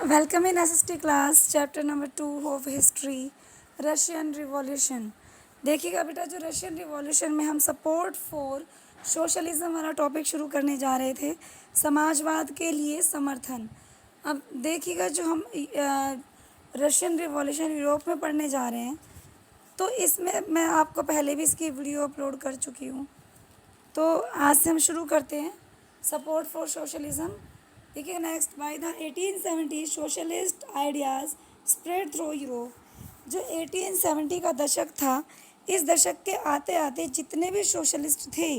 Welcome in SST class, chapter number 2 of history, Russian revolution. देखिएगा बेटा, जो Russian revolution में हम सपोर्ट फॉर सोशलिज्म वाला टॉपिक शुरू करने जा रहे थे, समाजवाद के लिए समर्थन। अब देखिएगा, जो हम रशियन रिवॉल्यूशन यूरोप में पढ़ने जा रहे हैं, तो इसमें मैं आपको पहले भी इसकी वीडियो अपलोड कर चुकी हूँ। तो आज से हम शुरू करते हैं सपोर्ट फॉर सोशलिज्म। देखिए next, by the 1870 socialist ideas spread through Europe. जो 1870 का दशक था, इस दशक के आते आते जितने भी सोशलिस्ट थे,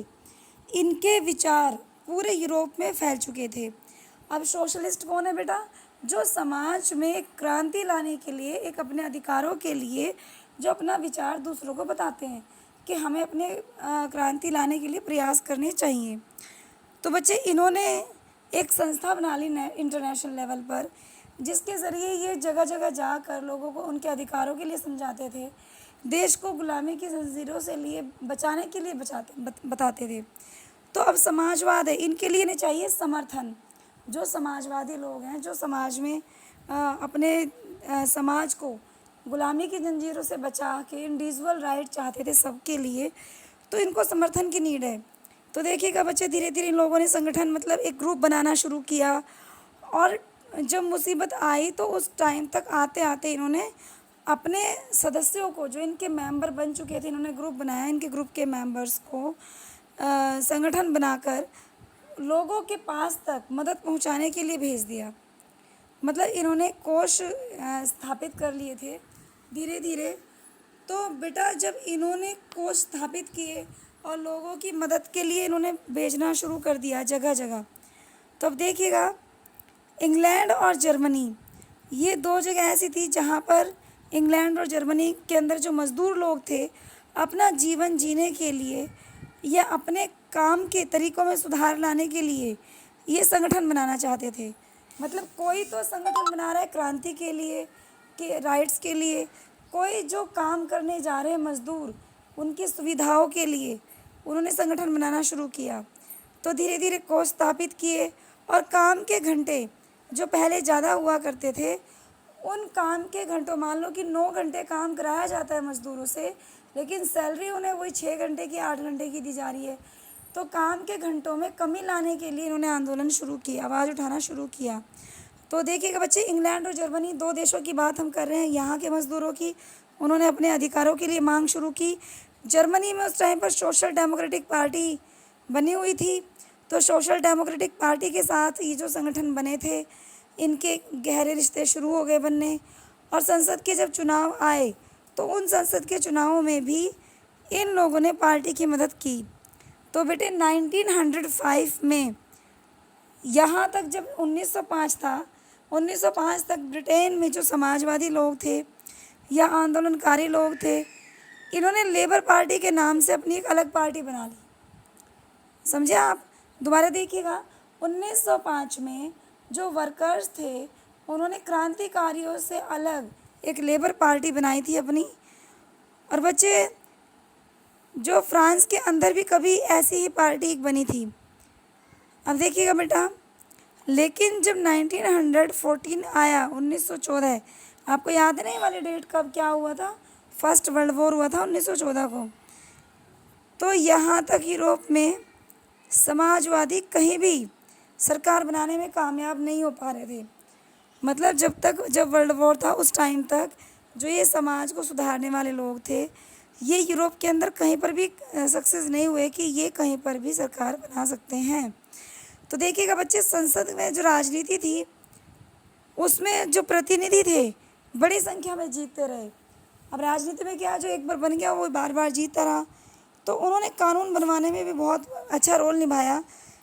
इनके विचार पूरे यूरोप में फैल चुके थे। अब सोशलिस्ट कौन है बेटा? जो समाज में क्रांति लाने के लिए, एक अपने अधिकारों के लिए जो अपना विचार दूसरों को बताते हैं कि हमें अपने क्रांति लाने के लिए प्रयास करने चाहिए। तो बच्चे, इन्होंने एक संस्था बना ली इंटरनेशनल लेवल पर, जिसके ज़रिए ये जगह जगह जाकर लोगों को उनके अधिकारों के लिए समझाते थे, देश को गुलामी की जंजीरों से लिए बचाने के लिए बताते थे। तो अब समाजवाद है, इनके लिए नहीं चाहिए समर्थन। जो समाजवादी लोग हैं, जो समाज में अपने समाज को गुलामी की जंजीरों से बचा के इंडिविजुअल राइट चाहते थे सबके लिए, तो इनको समर्थन की नीड है। तो देखिएगा बच्चे, धीरे धीरे इन लोगों ने संगठन मतलब एक ग्रुप बनाना शुरू किया, और जब मुसीबत आई तो उस टाइम तक आते आते इन्होंने अपने सदस्यों को, जो इनके मेंबर बन चुके थे, इन्होंने ग्रुप बनाया, इनके ग्रुप के मेंबर्स को संगठन बनाकर लोगों के पास तक मदद पहुंचाने के लिए भेज दिया। मतलब इन्होंने कोष स्थापित कर लिए थे धीरे धीरे। तो बेटा, जब इन्होंने कोष स्थापित किए और लोगों की मदद के लिए इन्होंने भेजना शुरू कर दिया जगह जगह, तो अब देखिएगा, इंग्लैंड और जर्मनी, ये दो जगह ऐसी थी जहाँ पर इंग्लैंड और जर्मनी के अंदर जो मज़दूर लोग थे, अपना जीवन जीने के लिए या अपने काम के तरीक़ों में सुधार लाने के लिए ये संगठन बनाना चाहते थे। मतलब कोई तो संगठन बना रहा है क्रांति के लिए, के राइट्स के लिए, कोई जो काम करने जा रहे हैं मज़दूर, उनकी सुविधाओं के लिए उन्होंने संगठन बनाना शुरू किया। तो धीरे धीरे कोष स्थापित किए, और काम के घंटे जो पहले ज़्यादा हुआ करते थे, उन काम के घंटों, मान लो कि 9 घंटे काम कराया जाता है मज़दूरों से, लेकिन सैलरी उन्हें वही 6 घंटे की, 8 घंटे की दी जा रही है। तो काम के घंटों में कमी लाने के लिए इन्होंने आंदोलन शुरू किया, आवाज़ उठाना शुरू किया। तो देखिएगा बच्चे, इंग्लैंड और जर्मनी, दो देशों की बात हम कर रहे हैं, यहाँ के मज़दूरों की, उन्होंने अपने अधिकारों के लिए मांग शुरू की। जर्मनी में उस टाइम पर सोशल डेमोक्रेटिक पार्टी बनी हुई थी, तो सोशल डेमोक्रेटिक पार्टी के साथ ये जो संगठन बने थे, इनके गहरे रिश्ते शुरू हो गए बनने। और संसद के जब चुनाव आए, तो उन संसद के चुनावों में भी इन लोगों ने पार्टी की मदद की। तो बेटे 1905 में, यहाँ तक जब 1905 था, 1905 तक ब्रिटेन में जो समाजवादी लोग थे या आंदोलनकारी लोग थे, इन्होंने लेबर पार्टी के नाम से अपनी एक अलग पार्टी बना ली। समझे आप? दोबारा देखिएगा, 1905 में जो वर्कर्स थे, उन्होंने क्रांतिकारियों से अलग एक लेबर पार्टी बनाई थी अपनी। और बच्चे, जो फ्रांस के अंदर भी कभी ऐसी ही पार्टी एक बनी थी। अब देखिएगा बेटा, लेकिन जब 1914 आया, 1914, आपको याद है नहीं वाली डेट कब क्या हुआ था? फर्स्ट वर्ल्ड वॉर हुआ था 1914 को। तो यहाँ तक यूरोप में समाजवादी कहीं भी सरकार बनाने में कामयाब नहीं हो पा रहे थे। मतलब जब वर्ल्ड वॉर था, उस टाइम तक जो ये समाज को सुधारने वाले लोग थे, ये यूरोप के अंदर कहीं पर भी सक्सेस नहीं हुए कि ये कहीं पर भी सरकार बना सकते हैं। तो देखिएगा बच्चे, संसद में जो राजनीति थी, उसमें जो प्रतिनिधि थे, बड़ी संख्या में जीतते रहे। अब राजनीति में क्या, जो एक बार बन गया वो बार बार जीतता रहा। तो उन्होंने कानून बनवाने में भी बहुत अच्छा रोल निभाया।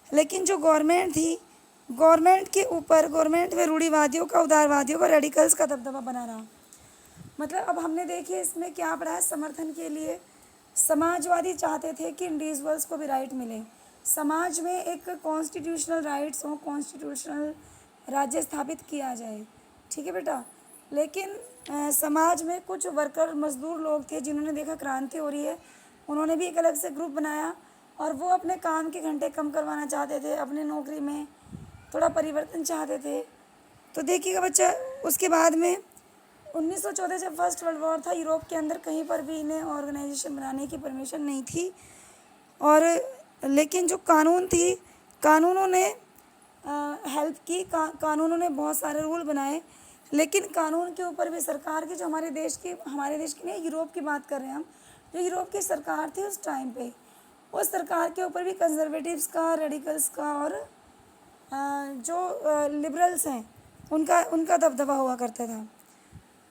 लेकिन जो गवर्नमेंट थी, गवर्नमेंट के ऊपर, गवर्नमेंट में रूढ़िवादियों का, उदारवादियों का, रेडिकल्स का दबदबा बना रहा। मतलब अब हमने देखिए इसमें क्या पढ़ा है, समर्थन के लिए समाजवादी चाहते थे कि इंडिविजुअल्स को भी राइट मिले, समाज में एक कॉन्स्टिट्यूशनल राइट्स हो, कॉन्स्टिट्यूशनल राज्य स्थापित किया जाए। ठीक है बेटा। लेकिन समाज में कुछ वर्कर, मज़दूर लोग थे, जिन्होंने देखा क्रांति हो रही है, उन्होंने भी एक अलग से ग्रुप बनाया, और वो अपने काम के घंटे कम करवाना चाहते थे, अपने नौकरी में थोड़ा परिवर्तन चाहते थे। तो देखिएगा बच्चा, उसके बाद में 1914 जब फर्स्ट वर्ल्ड वॉर था, यूरोप के अंदर कहीं पर भी इन्हें ऑर्गेनाइजेशन बनाने की परमिशन नहीं थी। और लेकिन जो कानून थी, कानूनों ने हेल्प की, कानूनों ने बहुत सारे रूल बनाए। लेकिन कानून के ऊपर भी सरकार की, जो हमारे देश की नहीं, यूरोप की बात कर रहे हैं हम, जो यूरोप की सरकार थी उस टाइम पे, उस सरकार के ऊपर भी कंजर्वेटिव्स का, रेडिकल्स का और जो लिबरल्स हैं उनका दबदबा हुआ करता था।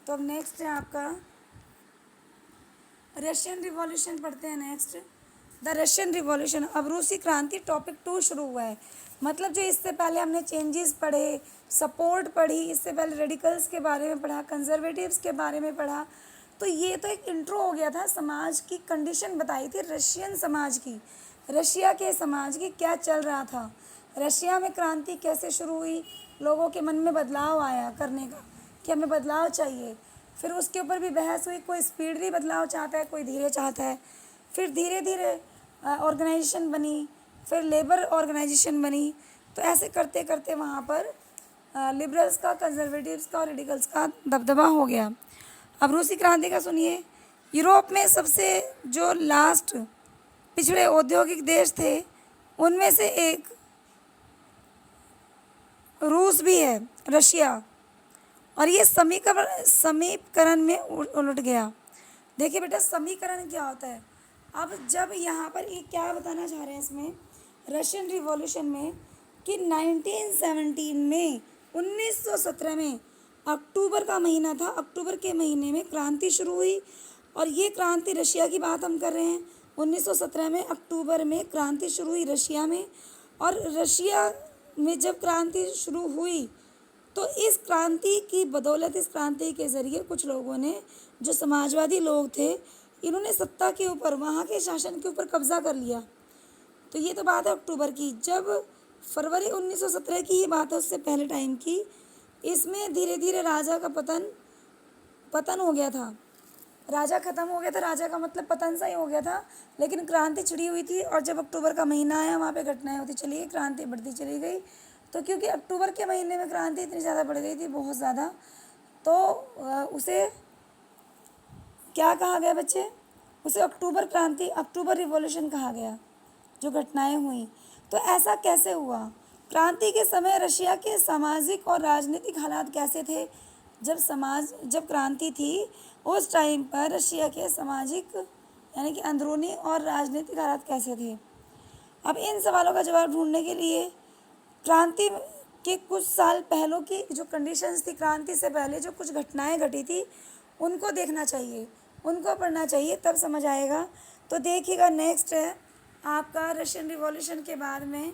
तो अब नेक्स्ट है आपका रशियन रिवॉल्यूशन, पढ़ते हैं नेक्स्ट। द रशियन रिवॉल्यूशन, अब रूसी क्रांति टॉपिक 2 शुरू हुआ है। मतलब जो इससे पहले हमने चेंजेस पढ़े, सपोर्ट पढ़ी, इससे पहले रेडिकल्स के बारे में पढ़ा, कंजर्वेटिव्स के बारे में पढ़ा, तो ये तो एक इंट्रो हो गया था, समाज की कंडीशन बताई थी रशियन समाज की, रशिया के समाज की क्या चल रहा था, रशिया में क्रांति कैसे शुरू हुई, लोगों के मन में बदलाव आया करने का कि हमें बदलाव चाहिए। फिर उसके ऊपर भी बहस हुई, कोई स्पीडली बदलाव चाहता है, कोई धीरे चाहता है। फिर धीरे धीरे ऑर्गेनाइजेशन बनी, फिर लेबर ऑर्गेनाइजेशन बनी। तो ऐसे करते करते वहाँ पर लिबरल्स का, कंजर्वेटिव्स का और रेडिकल्स का दबदबा हो गया। अब रूसी क्रांति का सुनिए। यूरोप में सबसे जो लास्ट पिछड़े औद्योगिक देश थे उनमें से एक रूस भी है, रशिया, और ये समीकरण में उलट गया। देखिए बेटा, समीकरण क्या होता है। अब जब यहाँ पर ये क्या बताना चाह रहे हैं इसमें, रशियन रिवॉल्यूशन में, कि 1917 में, 1917 में अक्टूबर का महीना था, अक्टूबर के महीने में क्रांति शुरू हुई। और ये क्रांति, रशिया की बात हम कर रहे हैं, 1917 में अक्टूबर में क्रांति शुरू हुई रशिया में। और रशिया में जब क्रांति शुरू हुई तो इस क्रांति की बदौलत, इस क्रांति के ज़रिए कुछ लोगों ने, जो समाजवादी लोग थे, इन्होंने सत्ता के ऊपर, वहाँ के शासन के ऊपर कब्जा कर लिया। तो ये तो बात है अक्टूबर की। जब फरवरी 1917 की ही बात है, उससे पहले टाइम की, इसमें धीरे धीरे राजा का पतन हो गया था, राजा ख़त्म हो गया था, राजा का मतलब पतन सा ही हो गया था। लेकिन क्रांति छिड़ी हुई थी, और जब अक्टूबर का महीना आया, वहाँ पे घटनाएं होती चली गई, क्रांति बढ़ती चली गई। तो क्योंकि अक्टूबर के महीने में क्रांति इतनी ज़्यादा बढ़ गई थी, बहुत ज़्यादा, तो उसे क्या कहा गया बच्चे, उसे अक्टूबर क्रांति, अक्टूबर रिवॉल्यूशन कहा गया, जो घटनाएं हुई। तो ऐसा कैसे हुआ? क्रांति के समय रशिया के सामाजिक और राजनीतिक हालात कैसे थे? जब क्रांति थी उस टाइम पर रशिया के सामाजिक, यानी कि अंदरूनी और राजनीतिक हालात कैसे थे? अब इन सवालों का जवाब ढूंढने के लिए क्रांति के कुछ साल पहलों की जो कंडीशंस थी, क्रांति से पहले जो कुछ घटनाएं घटी थी, उनको देखना चाहिए, उनको पढ़ना चाहिए, तब समझ आएगा। तो देखिएगा, नेक्स्ट है आपका रशियन रिवॉल्यूशन के बाद में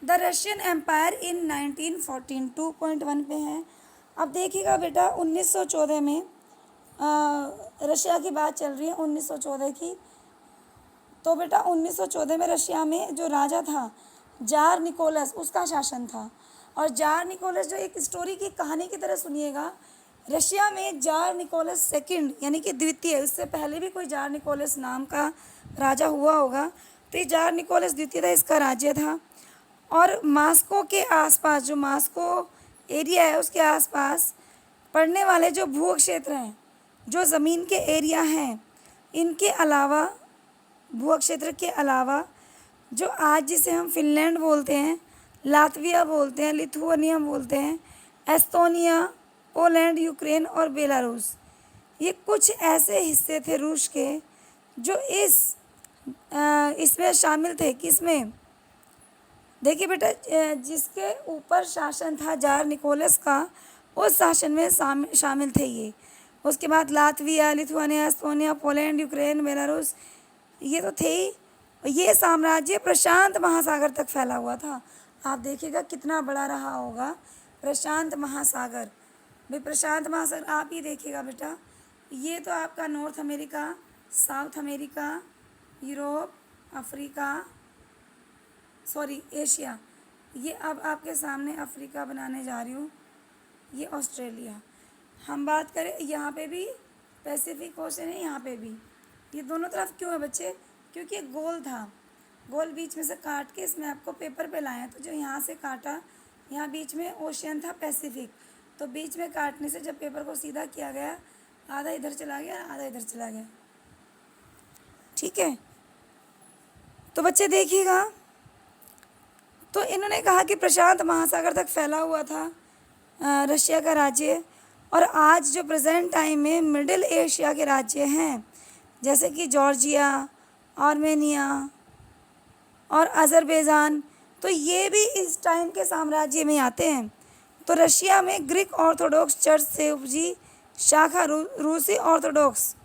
द रशियन एम्पायर इन 1914, 2.1 पे है। अब देखिएगा बेटा, 1914 में रशिया की बात चल रही है, 1914 की। तो बेटा 1914 में रशिया में जो राजा था, जार निकोलस, उसका शासन था। और जार निकोलस, जो एक स्टोरी की कहानी की तरह सुनिएगा, रशिया में जार निकोलस सेकंड, यानी कि द्वितीय, इससे पहले भी कोई जार निकोलस नाम का राजा हुआ होगा, तो ये जार निकोलस द्वितीय था, इसका राज्य था। और मास्को के आसपास, जो मास्को एरिया है उसके आसपास पड़ने वाले जो भू क्षेत्र हैं, जो ज़मीन के एरिया हैं, इनके अलावा, भू क्षेत्र के अलावा, जो आज जिसे हम फिनलैंड बोलते हैं, लातविया बोलते हैं, लिथुआनिया बोलते हैं, एस्तोनिया, पोलैंड, यूक्रेन और बेलारूस, ये कुछ ऐसे हिस्से थे रूस के जो इसमें शामिल थे। किसमें? देखिए बेटा, जिसके ऊपर शासन था जार निकोलस का, उस शासन में शामिल थे ये। उसके बाद Latvia, Lithuania, Estonia, Poland, Ukraine, Belarus, ये तो थे ही। ये साम्राज्य प्रशांत महासागर तक फैला हुआ था। आप देखिएगा कितना बड़ा रहा होगा प्रशांत महासागर। भाई प्रशांत महासागर आप ही देखिएगा बेटा, ये तो आपका north America, south America, Europe, Africa, sorry Asia, ये अब आपके सामने अफ्रीका बनाने जा रही हूँ, ये ऑस्ट्रेलिया। हम बात करें यहाँ पे भी पैसिफिक ओशन है, यहाँ पे भी, ये दोनों तरफ क्यों है बच्चे? क्योंकि एक गोल था, गोल बीच में से काट के इसमें आपको पेपर पे लाया, तो जो यहाँ से काटा यहाँ बीच में ओशियन था, पैसिफिक, तो बीच में काटने से जब पेपर को सीधा किया गया, आधा इधर चला गया, आधा इधर चला गया। ठीक है, तो बच्चे देखिएगा, तो इन्होंने कहा कि प्रशांत महासागर तक फैला हुआ था रशिया का राज्य, और आज जो प्रेजेंट टाइम में मिडिल एशिया के राज्य हैं जैसे कि जॉर्जिया, आर्मेनिया और अज़रबैजान, तो ये भी इस टाइम के साम्राज्य में आते हैं। तो रशिया में ग्रीक ऑर्थोडॉक्स चर्च से उपजी शाखा रूसी ऑर्थोडॉक्स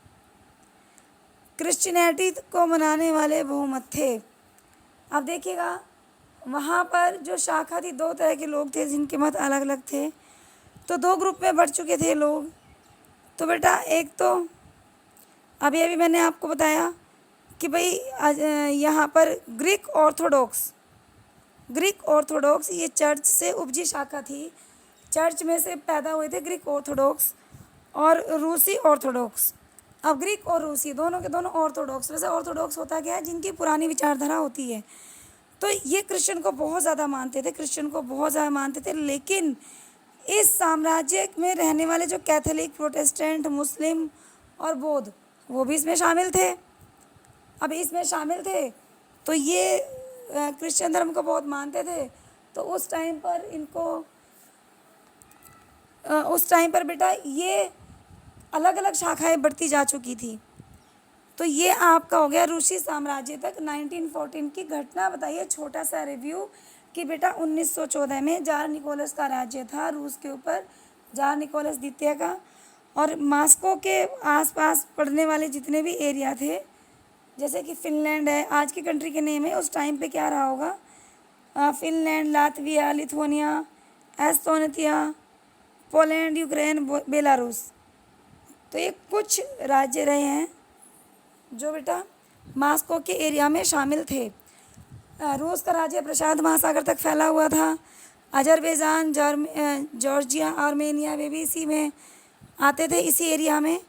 क्रिश्चियनिटी को मनाने वाले बहुमत थे। अब देखिएगा, वहाँ पर जो शाखा थी, दो तरह के लोग थे जिनके मत अलग अलग थे, तो दो ग्रुप में बढ़ चुके थे लोग। तो बेटा एक तो अभी अभी मैंने आपको बताया कि भाई यहाँ पर ग्रीक ऑर्थोडॉक्स ये चर्च से उपजी शाखा थी, चर्च में से पैदा हुए थे ग्रीक ऑर्थोडॉक्स और रूसी ऑर्थोडॉक्स। अब ग्रीक और रूसी दोनों के दोनों ऑर्थोडॉक्स, वैसे ऑर्थोडॉक्स होता क्या है, जिनकी पुरानी विचारधारा होती है। तो ये क्रिश्चियन को बहुत ज़्यादा मानते थे, लेकिन इस साम्राज्य में रहने वाले जो कैथोलिक, प्रोटेस्टेंट, मुस्लिम और बौद्ध, वो भी इसमें शामिल थे। अब इसमें शामिल थे तो ये क्रिश्चियन धर्म को बहुत मानते थे। तो उस टाइम पर बेटा ये अलग अलग शाखाएं बढ़ती जा चुकी थी। तो ये आपका हो गया रूसी साम्राज्य तक 1914 की घटना। बताइए छोटा सा रिव्यू कि बेटा 1914 में जार निकोलस का राज्य था रूस के ऊपर, जार निकोलस द्वितीय का, और मॉस्को के आसपास पड़ने वाले जितने भी एरिया थे, जैसे कि फिनलैंड है, आज की कंट्री के नेम है, उस टाइम पे क्या रहा होगा, Finland, Latvia, Lithuania, Estonia, Poland, Ukraine, Belarus, तो ये कुछ राज्य रहे हैं जो बेटा मॉस्को के एरिया में शामिल थे। रूस का राज्य प्रशांत महासागर तक फैला हुआ था। अजरबैजान, जॉर्जिया, आर्मेनिया वे भी इसी में आते थे, इसी एरिया में।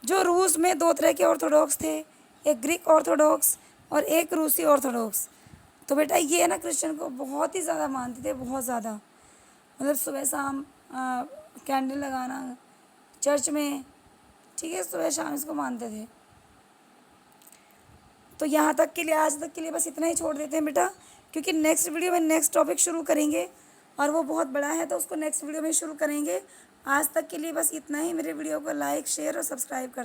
जो रूस में दो तरह के ऑर्थोडॉक्स थे, एक ग्रीक ऑर्थोडॉक्स और एक रूसी ऑर्थोडॉक्स। तो बेटा ये है ना, क्रिश्चियन को बहुत ही ज़्यादा मानते थे, बहुत ज़्यादा, मतलब सुबह शाम कैंडल लगाना चर्च में, ठीक है, सुबह शाम इसको मानते थे। तो यहाँ तक के लिए, आज तक के लिए बस इतना ही छोड़ देते हैं बेटा, क्योंकि नेक्स्ट वीडियो में नेक्स्ट टॉपिक शुरू करेंगे और वो बहुत बड़ा है, तो उसको नेक्स्ट वीडियो में शुरू करेंगे। आज तक के लिए बस इतना ही। मेरे वीडियो को लाइक, शेयर और सब्सक्राइब कर